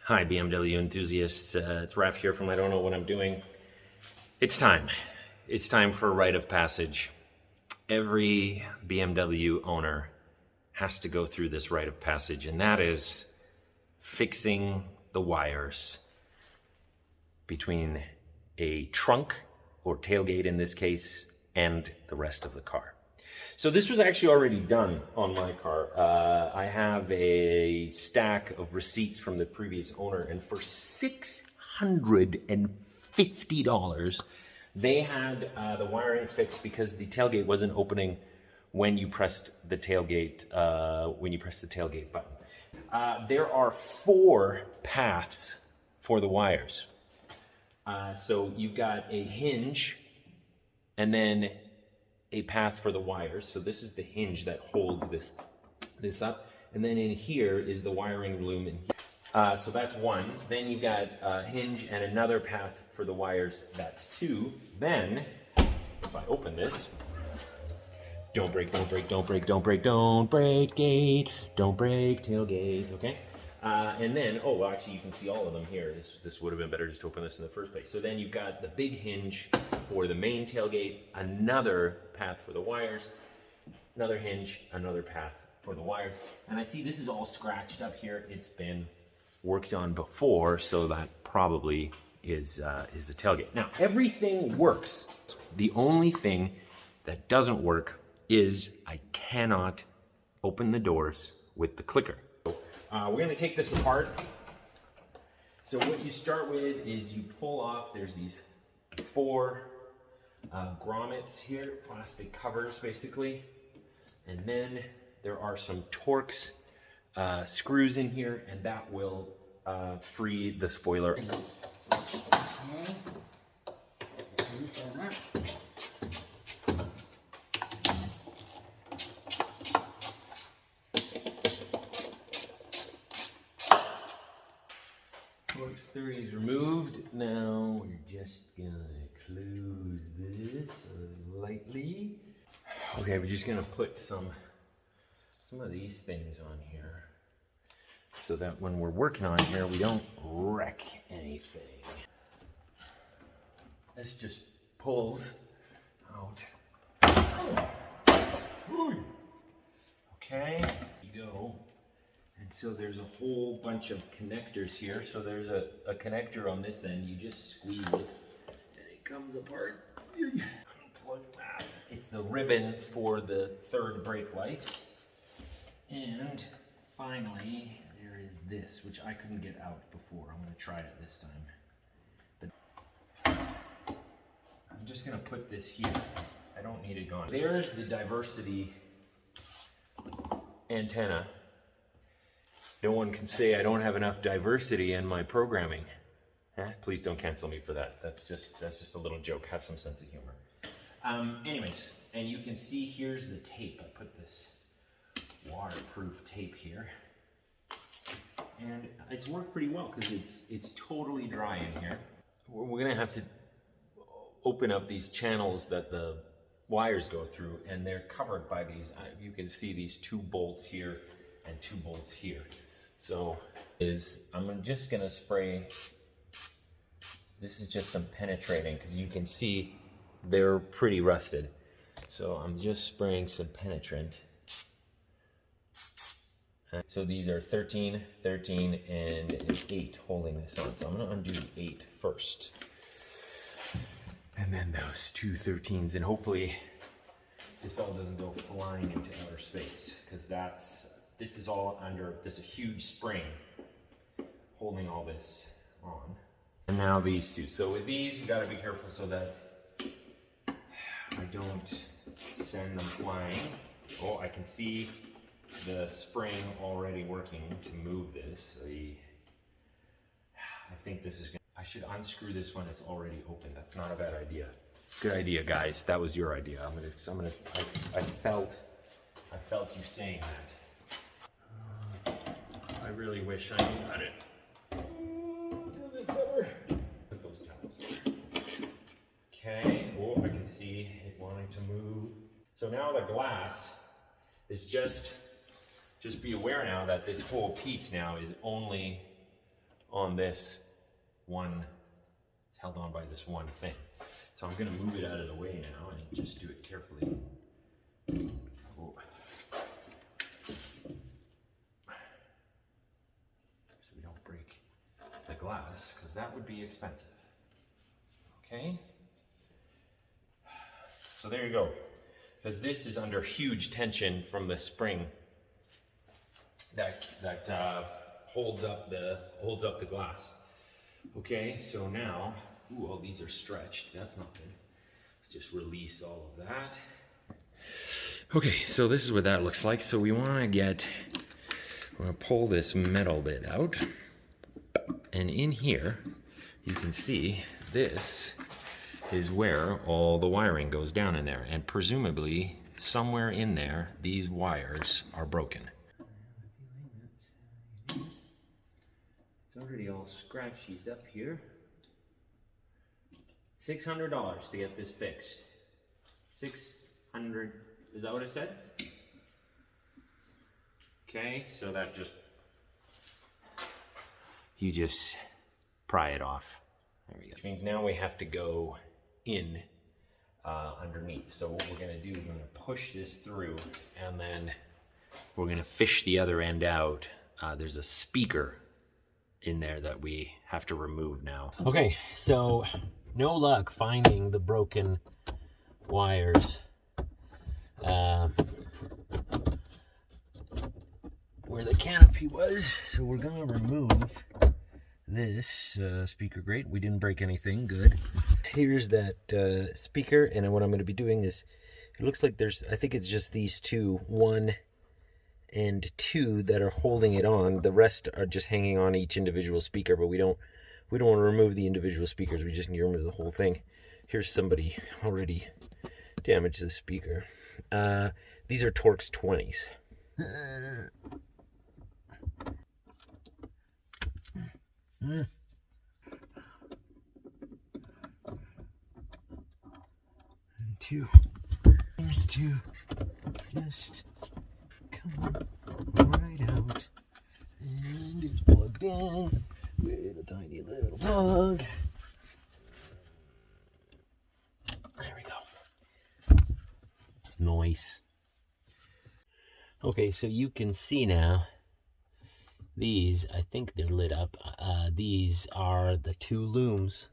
Hi, BMW enthusiasts. It's Raph here from I Don't Know What I'm Doing. It's time. It's time for a rite of passage. Every BMW owner has to go through this rite of passage, and that is fixing the wires between a trunk, or tailgate in this case, and the rest of the car. So this was actually already done on my car. I have a stack of receipts from the previous owner, and for $650, they had the wiring fixed because the tailgate wasn't opening when you pressed the tailgate button. There are 4 paths for the wires. So you've got a hinge, and then a path for the wires. So this is the hinge that holds this up. And then in here is the wiring loom in here. So that's 1. Then you've got a hinge and another path for the wires. That's 2. Then, if I open this, don't break, don't break, don't break, don't break, don't break gate, don't break tailgate, okay? And then, oh, well, actually, you can see all of them here. This would have been better just to open this in the first place. So then you've got the big hinge for the main tailgate, another path for the wires, another hinge, another path for the wires. And I see this is all scratched up here. It's been worked on before, so that probably is the tailgate. Now, everything works. The only thing that doesn't work is I cannot open the doors with the clicker. We're going to take this apart. So what you start with is you pull off, there's these 4 grommets here, plastic covers basically. And then there are some Torx screws in here, and that will free the spoiler. Torx 30 is removed. Now we're just gonna close this lightly. Okay, we're just gonna put some of these things on here so that when we're working on here, we don't wreck anything. This just pulls out. Okay, you go. And so there's a whole bunch of connectors here. So there's a connector on this end. You just squeeze it and it comes apart. Unplug that. It's the ribbon for the 3rd brake light. And finally, there is this, which I couldn't get out before. I'm going to try it this time. But I'm just going to put this here. I don't need it gone. There's the diversity antenna. No one can say I don't have enough diversity in my programming. Please don't cancel me for that. That's just a little joke. Have some sense of humor. Anyways, and you can see here's the tape. I put this waterproof tape here, and it's worked pretty well because it's totally dry in here. We're gonna have to open up these channels that the wires go through, and they're covered by these. You can see these 2 bolts here and 2 bolts here. So I'm just gonna spray. This is just some penetrating because you can see they're pretty rusted. So I'm just spraying some penetrant. So these are 13, 13, and 8 holding this on. So I'm gonna undo 8 first. And then those 2 13s, and hopefully this all doesn't go flying into outer space, because this is all under, there's a huge spring holding all this on. And now these 2. So with these, you gotta be careful so that I don't send them flying. Oh, I can see the spring already working to move this. I think this is gonna, I should unscrew this when it's already open. That's not a bad idea. Good idea, guys. That was your idea. I felt you saying that. I really wish I knew how to do this better. Put those towels there. Okay. Oh, I can see it wanting to move. So now the glass is just be aware now that this whole piece now is only on this one, it's held on by this one thing. So I'm gonna move it out of the way now and just do it carefully. Oh. So we don't break the glass, because that would be expensive. Okay? So there you go. Because this is under huge tension from the spring that holds up the glass. Okay, so now, ooh, all these are stretched. That's not good. Let's just release all of that. Okay, so this is what that looks like. So we want to pull this metal bit out, and in here you can see this is where all the wiring goes down in there, and presumably somewhere in there these wires are broken. It's already all scratched up here. $600 to get this fixed. 600, is that what it said? Okay, so that you just pry it off. There we go. Which means now we have to go in underneath. So what we're gonna do is we're gonna push this through, and then we're gonna fish the other end out. There's a speaker in there that we have to remove now. Okay, so no luck finding the broken wires where the canopy was. So we're gonna remove this speaker grate. We didn't break anything, good. Here's that speaker, and what I'm going to be doing is, it looks like there's, I think it's just these two, 1 and 2, that are holding it on. The rest are just hanging on each individual speaker, but we don't want to remove the individual speakers. We just need to remove the whole thing. Here's somebody already damaged the speaker. These are Torx 20s. And 2. There's 2. Just come right out. And it's plugged in with a tiny little plug. There we go. Nice. Okay, so you can see now, these, I think they're lit up. These are the 2 looms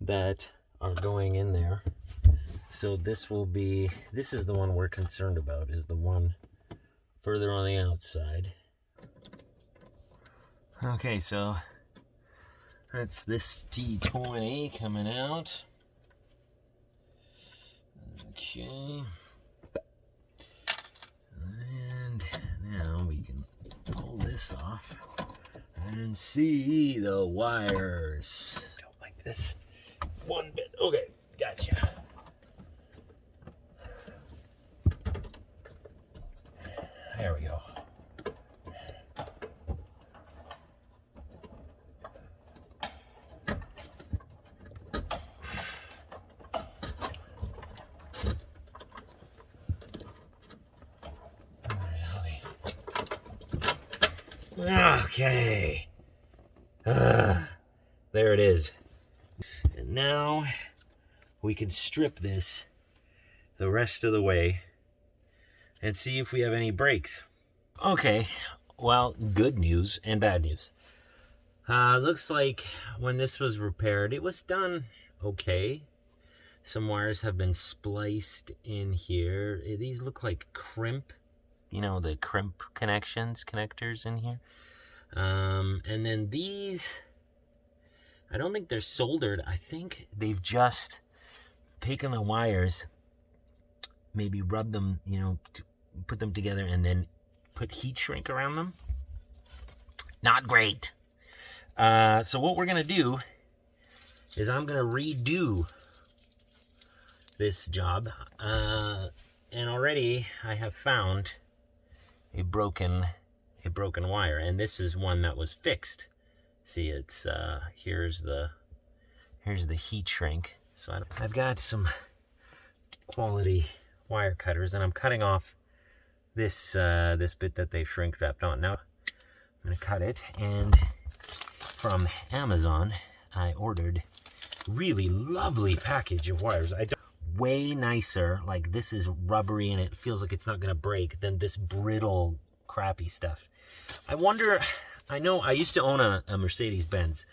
that are going in there. So this is the one we're concerned about, is the one further on the outside. Okay, so that's this T20 coming out. Okay. And now we can pull this off and see the wires. Don't like this one bit. Okay, gotcha. There we go. Okay. There it is. And now we can strip this the rest of the way and see if we have any breaks. Okay, well, good news and bad news. Looks like when this was repaired, it was done okay. Some wires have been spliced in here. These look like crimp. You know, the crimp connectors in here. And then these, I don't think they're soldered. I think they've just taken the wires, maybe rubbed them, you know, put them together and then put heat shrink around them. Not great. So what we're gonna do is I'm gonna redo this job. And already I have found a broken wire, and this is one that was fixed. See, it's here's the heat shrink. So I've got some quality wire cutters, and I'm cutting off this this bit that they shrink wrapped on. Now I'm gonna cut it, and from Amazon. I ordered really lovely package of wires. Way nicer, like this is rubbery and it feels like it's not gonna break, than this brittle, crappy stuff. I wonder, I know I used to own a Mercedes-Benz,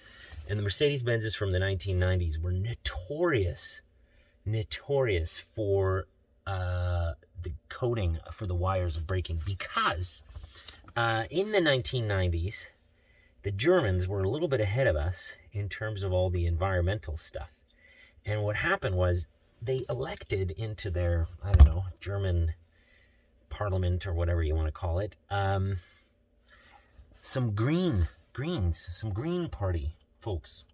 and the Mercedes-Benzes from the 1990s were notorious for the coating for the wires breaking, because in the 1990s, the Germans were a little bit ahead of us in terms of all the environmental stuff. And what happened was they elected into their, I don't know, German parliament or whatever you want to call it, some Green Party folks.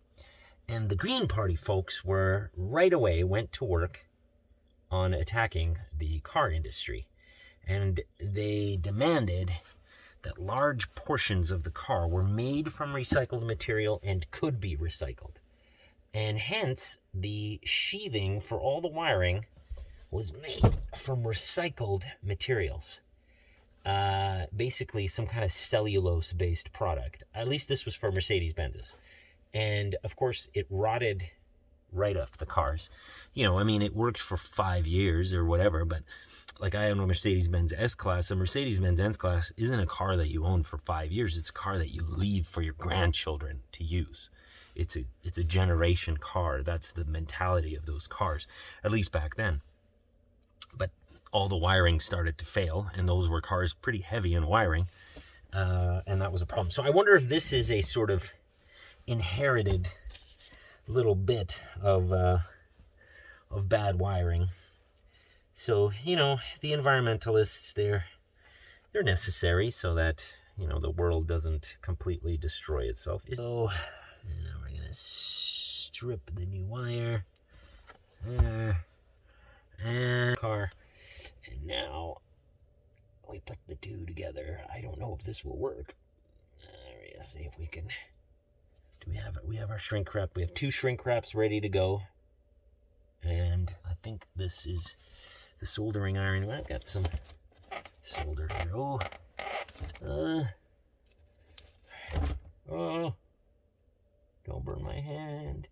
And the Green Party folks were right away went to work on attacking the car industry. And they demanded that large portions of the car were made from recycled material and could be recycled. And hence, the sheathing for all the wiring was made from recycled materials. Basically, some kind of cellulose-based product. At least this was for Mercedes-Benzes. And, of course, it rotted right off the cars. You know, I mean, it worked for 5 years or whatever, but like I own a Mercedes-Benz S-Class. A Mercedes-Benz S-Class isn't a car that you own for 5 years. It's a car that you leave for your grandchildren to use. It's a generation car. That's the mentality of those cars, at least back then. But all the wiring started to fail, and those were cars pretty heavy in wiring, and that was a problem. So I wonder if this is a sort of inherited little bit of bad wiring. So, you know, the environmentalists, they're necessary so that, you know, the world doesn't completely destroy itself. So now we're gonna strip the new wire and car, and now we put the two together. I don't know if this will work. Let's see if we can. Do we have our shrink wrap? We have 2 shrink wraps ready to go, and I think this is the soldering iron. I've got some solder here. Oh, don't burn my hand.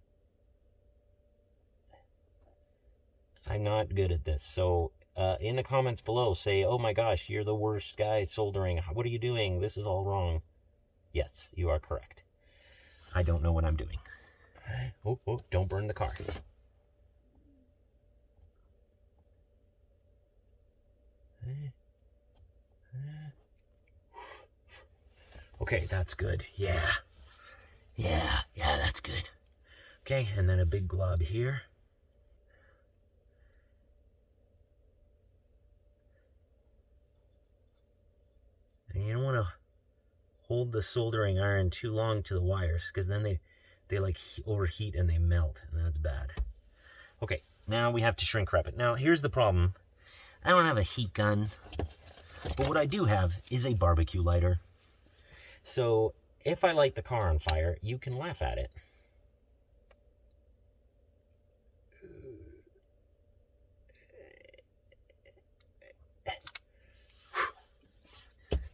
I'm not good at this. So in the comments below, say, oh my gosh, you're the worst guy soldering. What are you doing? This is all wrong. Yes, you are correct. I don't know what I'm doing. Oh, don't burn the car. Okay, that's good. Yeah, that's good. Okay, and then a big glob here. And you don't want to hold the soldering iron too long to the wires, because then they like overheat and they melt, and that's bad. Okay, now we have to shrink wrap it. Now, here's the problem. I don't have a heat gun, but what I do have is a barbecue lighter. So if I light the car on fire, you can laugh at it.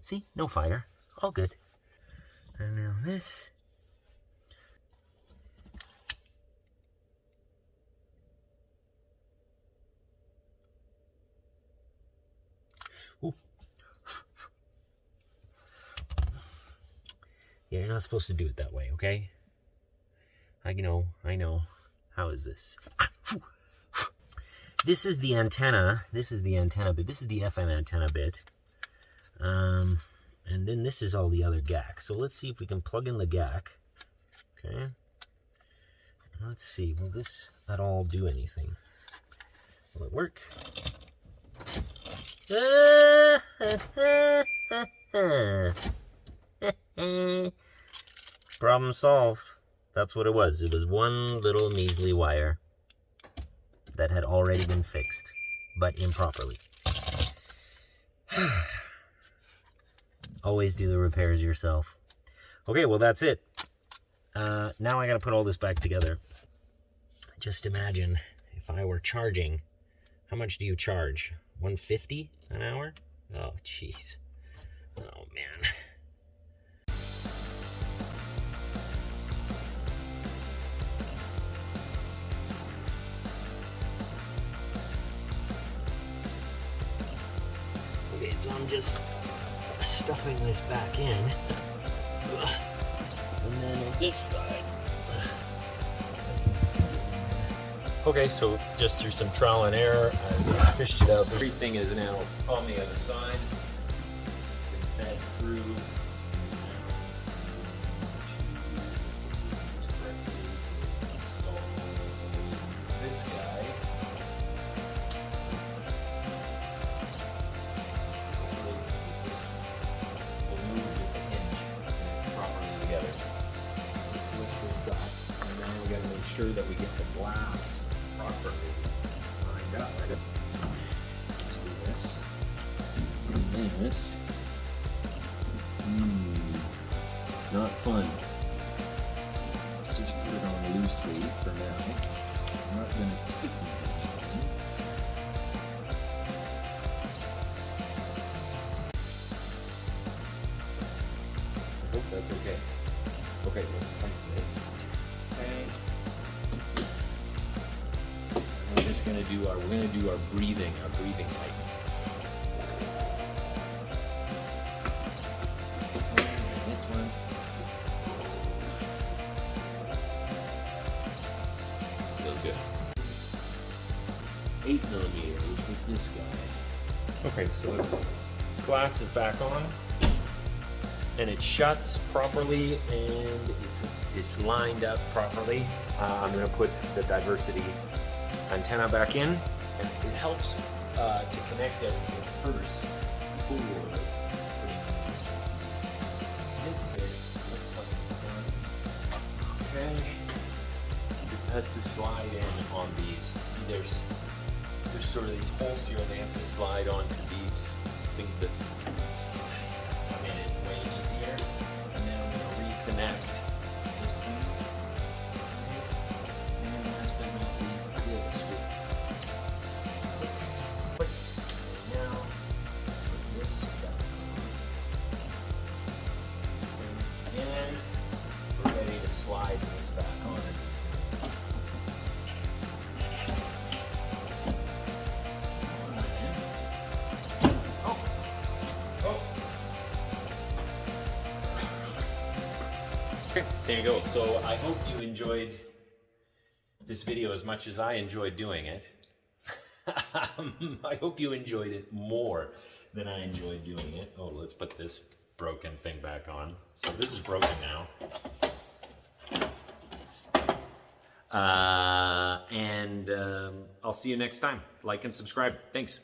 See, no fire, all good. And now this. Ooh. Yeah, you're not supposed to do it that way, okay? I know. How is this? This is the antenna. This is the antenna bit. This is the FM antenna bit. And then this is all the other GAC. So let's see if we can plug in the GAC. Okay. Let's see. Will this at all do anything? Will it work? Problem solved. That's what it was. It was one little measly wire that had already been fixed, but improperly. Always do the repairs yourself. Okay, well, that's it. Now I gotta put all this back together. Just imagine if I were charging. How much do you charge? $150 an hour? Oh, jeez. Oh, man. I'm just stuffing this back in. And then on this side. Okay, so just through some trial and error, I fished it out. Everything is now on the other side. It's been fed through. This guy. Will move with the hinge and it's properly together. Lift this up, and now we got to make sure that we get the glass properly lined up. Let's do this. And this. Not fun. Let's just put it on loosely for now. I'm not going to tighten anything. I hope that's okay. Okay, let's tighten this. Okay. We're just going to do our breathing tightening. This one. Feels good. 8mm with this guy. Okay, so the glass is back on, and it shuts properly, and it's lined up properly. I'm going to put the diversity antenna back in, and it helps to connect everything first before putting this bit. Looks like it's done. Okay, it has to slide in on these. See, there's sort of these holes here, and they have to slide onto these things that made it way easier. And then I'm going to reconnect this thing. And last but not least, this with quick. Now put this back on. And we're ready to slide this back on. Okay, there you go. So I hope you enjoyed this video as much as I enjoyed doing it. I hope you enjoyed it more than I enjoyed doing it. Oh, let's put this broken thing back on. So this is broken now. I'll see you next time. Like and subscribe. Thanks.